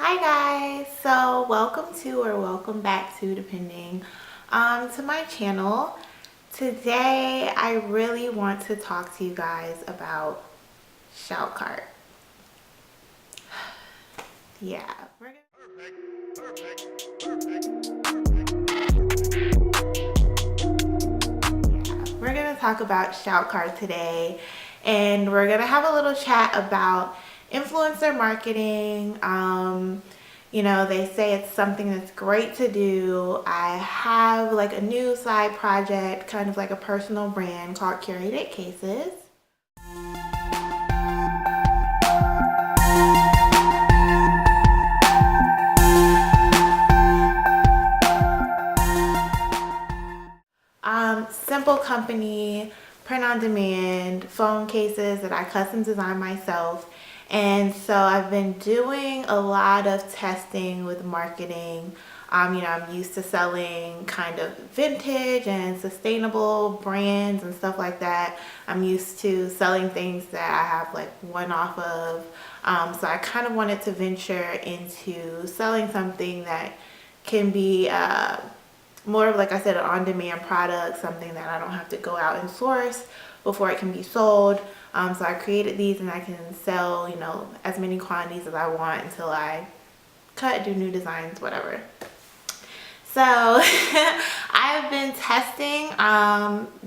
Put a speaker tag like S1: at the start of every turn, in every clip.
S1: Hi guys, so welcome back to, depending to my channel. Today I really want to talk to you guys about Shoutcart. Yeah, we're gonna talk about Shoutcart today, and we're gonna have a little chat about influencer marketing. They say it's something that's great to do. I have like a new side project, kind of like a personal brand called Curated Cases. Simple company, print on demand, phone cases that I custom design myself. And so I've been doing a lot of testing with marketing. I'm used to selling kind of vintage and sustainable brands and stuff like that. I'm used to selling things that I have like one off of. So I kind of wanted to venture into selling something that can be more of, like I said, an on-demand product, something that I don't have to go out and source before it can be sold. So I created these and I can sell, as many quantities as I want until I cut, do new designs, whatever. So I've been testing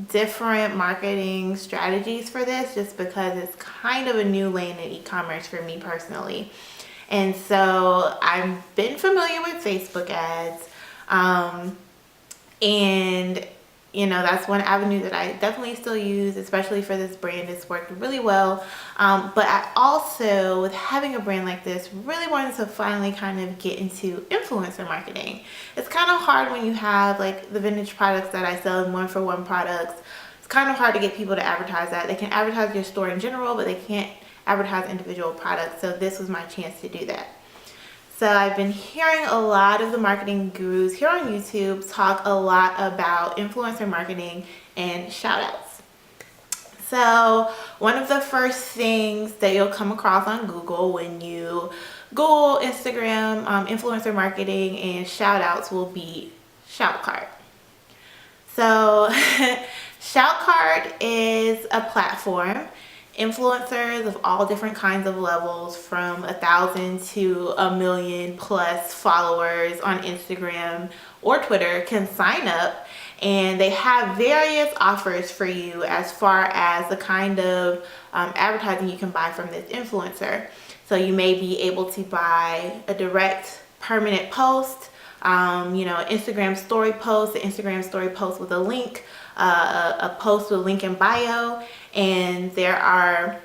S1: different marketing strategies for this just because it's kind of a new lane in e-commerce for me personally. And so I've been familiar with Facebook ads. And that's one avenue that I definitely still use, especially for this brand. It's worked really well. But I also, with having a brand like this, really wanted to finally kind of get into influencer marketing. It's kind of hard when you have like the vintage products that I sell in one-for-one products. It's kind of hard to get people to advertise that. They can advertise your store in general, but they can't advertise individual products. So this was my chance to do that. So I've been hearing a lot of the marketing gurus here on YouTube talk a lot about influencer marketing and shoutouts. So one of the first things that you'll come across on Google when you Google Instagram influencer marketing and shoutouts will be Shoutcart. So Shoutcart is a platform. Influencers of all different kinds of levels, from 1,000 to 1,000,000 plus followers on Instagram or Twitter, can sign up, and they have various offers for you as far as the kind of advertising you can buy from this influencer. So you may be able to buy a direct permanent post, Instagram story post, an Instagram story post with a link, a post with a link in bio. And there are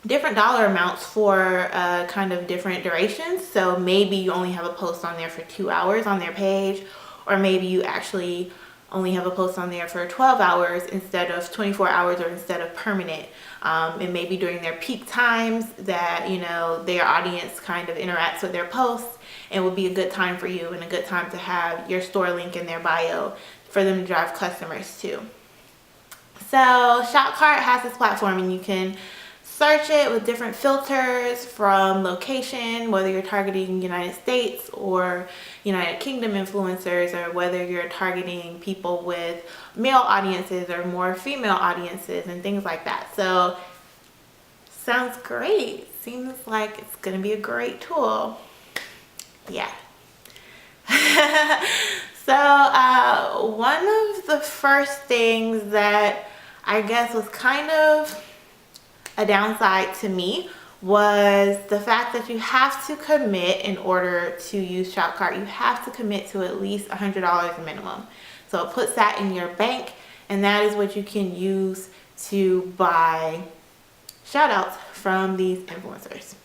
S1: different dollar amounts for kind of different durations. So maybe you only have a post on there for 2 hours on their page, or maybe you actually only have a post on there for 12 hours instead of 24 hours, or instead of permanent. And maybe during their peak times that, their audience kind of interacts with their posts, and would be a good time for you and a good time to have your store link in their bio for them to drive customers to. So Shoutcart has this platform, and you can search it with different filters from location, whether you're targeting United States or United Kingdom influencers, or whether you're targeting people with male audiences or more female audiences and things like that. So sounds great. Seems like it's going to be a great tool. Yeah. So one of the first things that I guess was kind of a downside to me was the fact that you have to commit in order to use Shoutcart. You have to commit to at least $100 minimum. So it puts that in your bank, and that is what you can use to buy shoutouts from these influencers.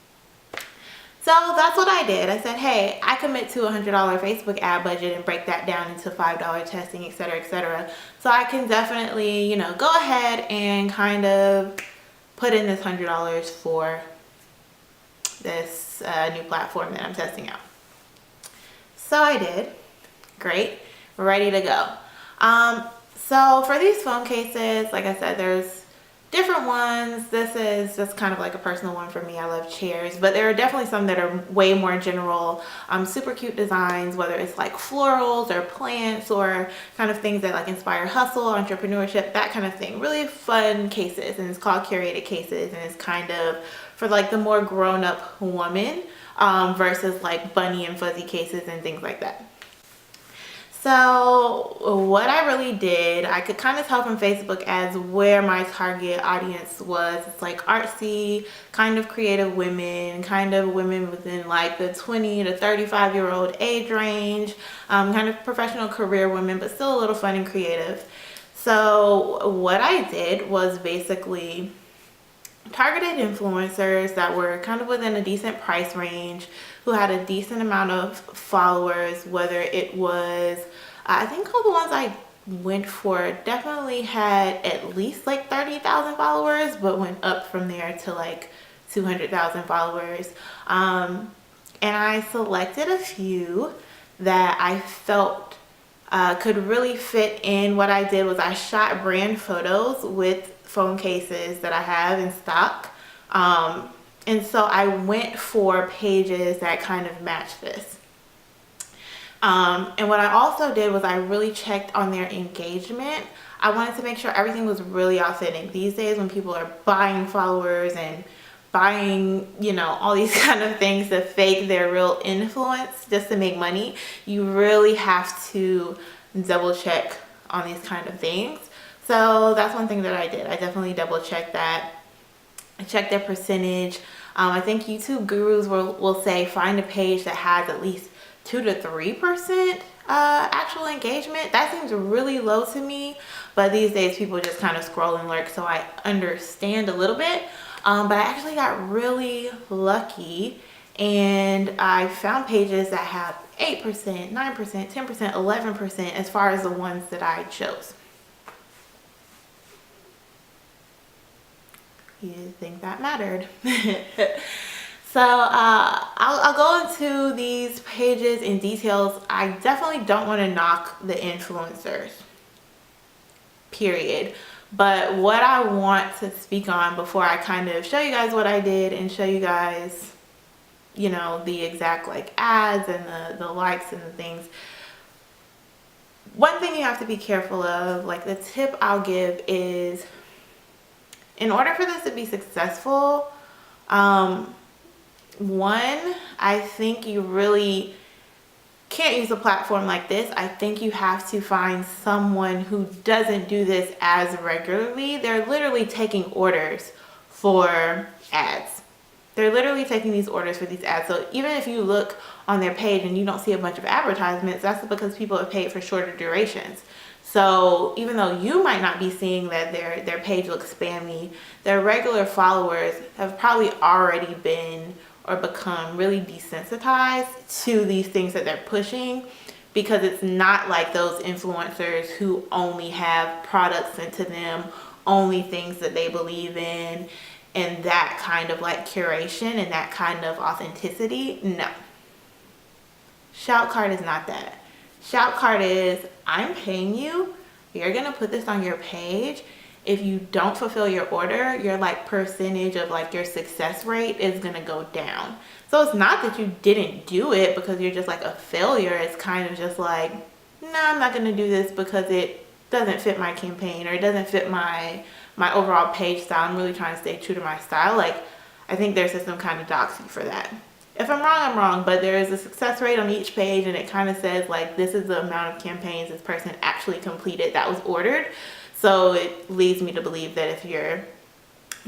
S1: So that's what I did. I said, hey, I commit to a $100 Facebook ad budget and break that down into $5 testing, etc., etc. So I can definitely, go ahead and kind of put in this $100 for this new platform that I'm testing out. So I did. Great. We're ready to go. So for these phone cases, like I said, there's different ones. This is just kind of like a personal one for me. I love chairs, but there are definitely some that are way more general, super cute designs, whether it's like florals or plants or kind of things that like inspire hustle, entrepreneurship, that kind of thing. Really fun cases, and it's called curated cases, and it's kind of for like the more grown-up woman versus like bunny and fuzzy cases and things like that. So what I really did, I could kind of tell from Facebook as where my target audience was. It's like artsy, kind of creative women, kind of women within like the 20 to 35-year-old age range, kind of professional career women, but still a little fun and creative. So what I did was basically targeted influencers that were kind of within a decent price range, who had a decent amount of followers, whether it was, I think all the ones I went for definitely had at least like 30,000 followers, but went up from there to like 200,000 followers. And I selected a few that I felt could really fit in. What I did was I shot brand photos with phone cases that I have in stock. And so I went for pages that kind of match this. And what I also did was I really checked on their engagement. I wanted to make sure everything was really authentic. These days when people are buying followers and buying, you know, all these kind of things to fake their real influence just to make money, you really have to double check on these kind of things. So that's one thing that I did. I definitely double checked that. I checked their percentage. I think YouTube gurus will say find a page that has at least 2 to 3% actual engagement. That seems really low to me, but these days people just kind of scroll and lurk, so I understand a little bit. But I actually got really lucky, and I found pages that have 8%, 9%, 10%, 11% as far as the ones that I chose. You didn't think that mattered. So I'll go into these pages in details. I definitely don't want to knock the influencers, period. But what I want to speak on before I kind of show you guys what I did and show you guys, you know, the exact like ads and the likes and the things. One thing you have to be careful of, like the tip I'll give is, in order for this to be successful, one, I think you really can't use a platform like this. I think you have to find someone who doesn't do this as regularly. They're literally taking orders for ads. They're literally taking these orders for these ads. So even if you look on their page and you don't see a bunch of advertisements, that's because people have paid for shorter durations. So even though you might not be seeing that their page looks spammy, their regular followers have probably already been or become really desensitized to these things that they're pushing, because it's not like those influencers who only have products sent to them, only things that they believe in, and that kind of like curation and that kind of authenticity. No. Shoutcart is not that. Shoutcart is, I'm paying you, you're gonna put this on your page. If you don't fulfill your order, your like percentage of like your success rate is gonna go down. So it's not that you didn't do it because you're just like a failure. It's kind of just like, no, I'm not gonna do this because it doesn't fit my campaign, or it doesn't fit my overall page style. I'm really trying to stay true to my style. Like, I think their system kind of docks you for that. If I'm wrong, I'm wrong, but there is a success rate on each page, and it kind of says like, this is the amount of campaigns this person actually completed that was ordered. So it leads me to believe that if you're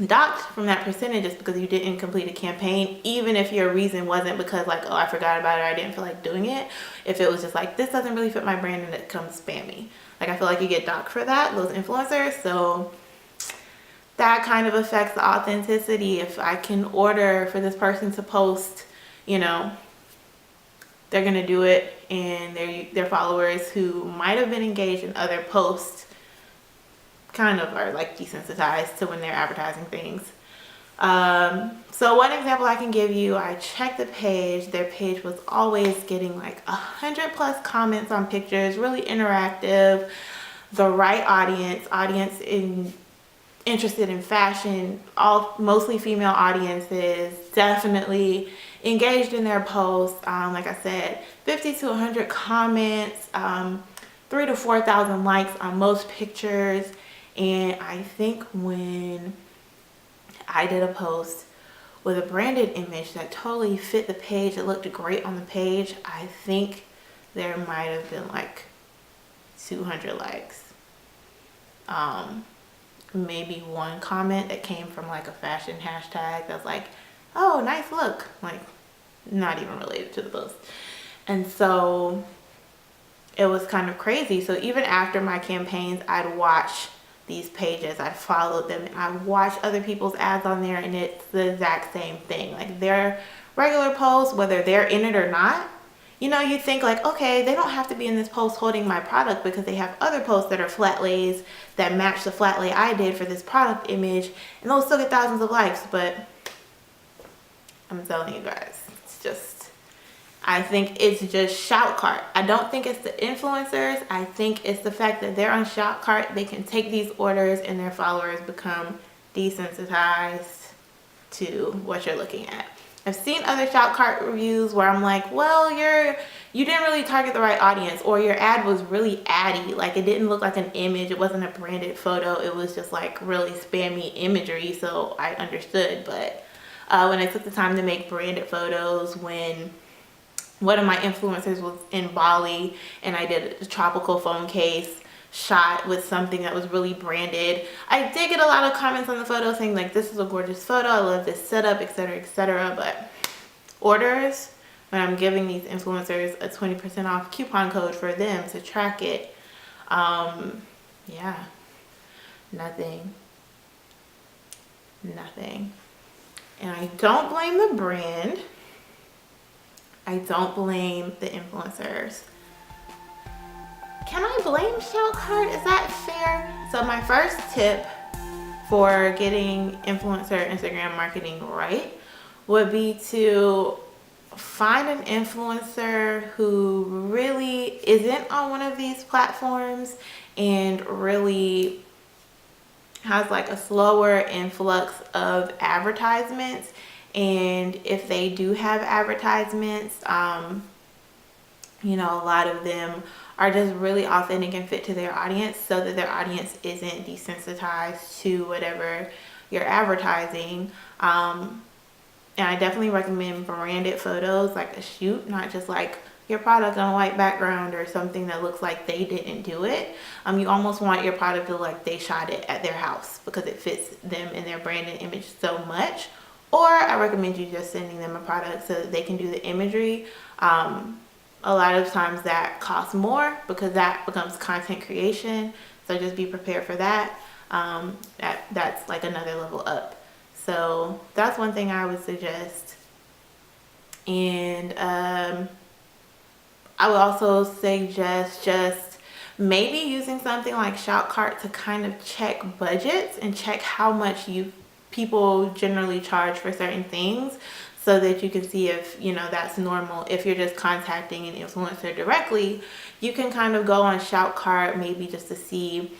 S1: docked from that percentage, it's because you didn't complete a campaign, even if your reason wasn't because like, oh, I forgot about it, or I didn't feel like doing it. If it was just like, this doesn't really fit my brand and it comes spammy. Like, I feel like you get docked for that, those influencers. So that kind of affects the authenticity. If I can order for this person to post, you know, they're gonna do it, and their followers who might have been engaged in other posts kind of are like desensitized to when they're advertising things. So one example I can give you, I checked the page. Their page was always getting like 100+ comments on pictures, really interactive, the right audience in interested in fashion, all mostly female audiences, definitely engaged in their posts. Like I said, 50 to 100 comments, 3 to 4,000 likes on most pictures. And I think when I did a post with a branded image that totally fit the page, it looked great on the page, I think there might have been like 200 likes. Maybe one comment that came from like a fashion hashtag that's like, oh, nice look, like not even related to the post. And so it was kind of crazy. So even after my campaigns, I'd watch these pages, I'd follow them, and I'd watch other people's ads on there, and it's the exact same thing. Like their regular posts, whether they're in it or not, you know, you think like, okay, they don't have to be in this post holding my product because they have other posts that are flat lays that match the flat lay I did for this product image, and they'll still get thousands of likes. But I'm telling you guys, it's just, I think it's just Shoutcart. I don't think it's the influencers. I think it's the fact that they're on Shoutcart. They can take these orders and their followers become desensitized to what you're looking at. I've seen other Shoutcart reviews where I'm like, well, you didn't really target the right audience, or your ad was really addy. Like it didn't look like an image. It wasn't a branded photo. It was just like really spammy imagery. So I understood. But when I took the time to make branded photos, when one of my influencers was in Bali and I did a tropical phone case shot with something that was really branded, I did get a lot of comments on the photo saying like, this is a gorgeous photo, I love this setup, etc., etc. But orders, when I'm giving these influencers a 20% off coupon code for them to track it, yeah, nothing. And I don't blame the brand, I don't blame the influencers. Can I blame Shoutcart? Is that fair? So my first tip for getting influencer Instagram marketing right would be to find an influencer who really isn't on one of these platforms and really has like a slower influx of advertisements. And if they do have advertisements, you know, a lot of them are just really authentic and fit to their audience, so that their audience isn't desensitized to whatever you're advertising. And I definitely recommend branded photos, like a shoot, not just like your product on a white background or something that looks like they didn't do it. You almost want your product to look like they shot it at their house because it fits them and their branded image so much. Or I recommend you just sending them a product so that they can do the imagery. A lot of times that costs more because that becomes content creation. So just be prepared for that. That's like another level up. So that's one thing I would suggest. And I would also suggest just maybe using something like Shoutcart to kind of check budgets and check how much people generally charge for certain things, so that you can see if, you know, that's normal. If you're just contacting an influencer directly, you can kind of go on Shoutcart maybe just to see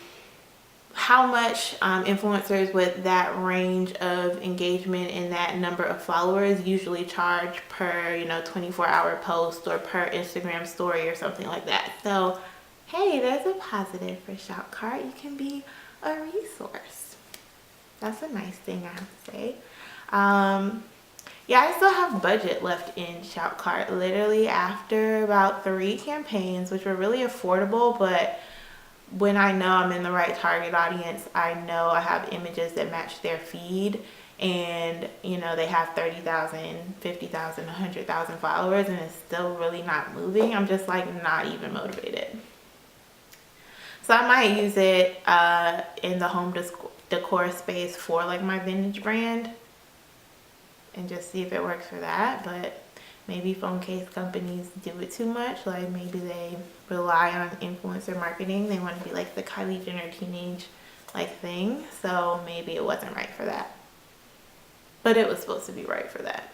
S1: how much influencers with that range of engagement and that number of followers usually charge per, you know, 24-hour post or per Instagram story or something like that. So hey, there's a positive for Shoutcart. You can be a resource. That's a nice thing I have to say. Yeah, I still have budget left in Shoutcart. Literally after about 3 campaigns, which were really affordable, but when I know I'm in the right target audience, I know I have images that match their feed, and you know, they have 30,000, 50,000, 100,000 followers, and it's still really not moving. I'm just like not even motivated. So I might use it in the home decor space for like my vintage brand and just see if it works for that. But maybe phone case companies do it too much. Like maybe they rely on influencer marketing. They want to be like the Kylie Jenner teenage like thing. So maybe it wasn't right for that. But it was supposed to be right for that.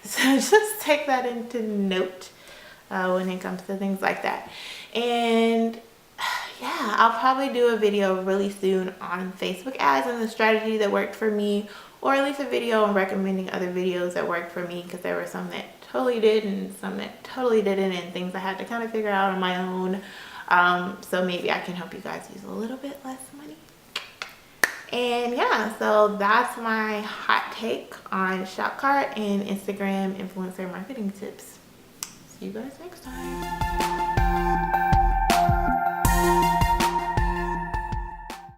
S1: So just take that into note when it comes to things like that. And yeah, I'll probably do a video really soon on Facebook ads and the strategy that worked for me, or at least a video on recommending other videos that worked for me, because there were some that totally did and some that totally didn't, and things I had to kind of figure out on my own. So maybe I can help you guys use a little bit less money. And yeah, so that's my hot take on Shoutcart and Instagram influencer marketing tips. See you guys next time.